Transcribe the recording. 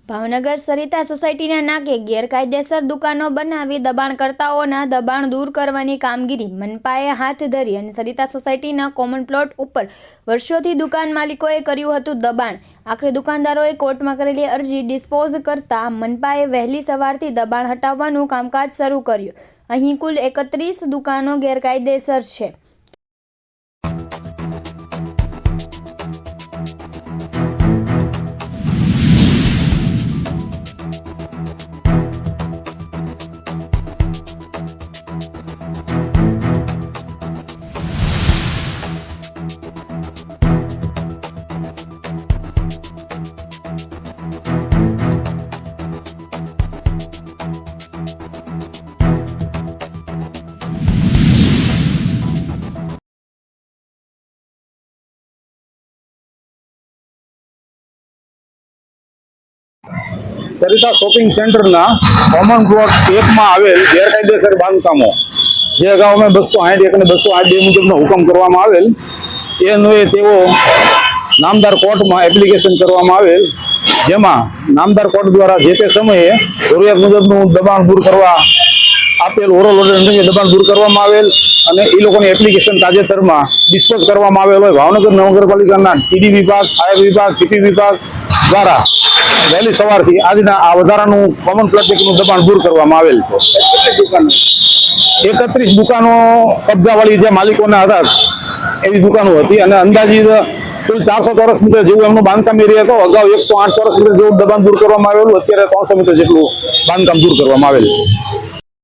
ભાવનગર સરિતા સોસાયટીના નાકે ગેરકાયદેસર દુકાનો બનાવી દબાણકર્તાઓના દબાણ દૂર કરવાની કામગીરી મનપાએ હાથ ધરી અને સરિતા સોસાયટીના કોમન પ્લોટ ઉપર વર્ષોથી દુકાન માલિકોએ કર્યું હતું દબાણ। આખરે દુકાનદારોએ કોર્ટમાં કરેલી અરજી ડિસ્પોઝ કરતા મનપાએ વહેલી સવારથી દબાણ હટાવવાનું કામકાજ શરૂ કર્યું। અહીં કુલ 31 દુકાનો ગેરકાયદેસર છે। सरिता शॉपिंग सेंटर कॉमन प्लॉट 1 में आवेल गैरकायदेसर बांधकामों जे अगाऊ में 260 1 ने 208 मुजब हुकम करवामां आवेल ए अन्वये तेओ नामदार कोर्ट में एप्लिकेशन करवामां आवेल जेमां नामदार कोर्ट द्वारा जे ते समये जरूरियात मुजबनुं दबाण दूर करवा आपेल ओरल ऑर्डर अंगे दबाण दूर करवामां आवेल अने ए लोकोनी एप्लिकेशन ताजेतरमां डिस्पोज करवामां आवेल होय भावनगर नगरपालिकाना टीडी विभाग फायर विभाग टीपी विभाग द्वारा वहेली सवारथी आजना आ વધારાનું કોમન પ્લાસ્ટિકનું દબાણ દૂર કરવામાં આવેલ છે। 31 દુકાનો કબજાવાળી જે માલિકોના હતા એવી દુકાનો હતી અને અંદાજિત કુલ 400 ચોરસ મીટર જેવું એમનું બાંધકામ એરિયા હતો। અગાઉ 108 ચોરસ મીટર જેવું દબાણ દૂર કરવામાં આવેલું, અત્યારે 300 મીટર જેટલું બાંધકામ દૂર કરવામાં આવેલ છે।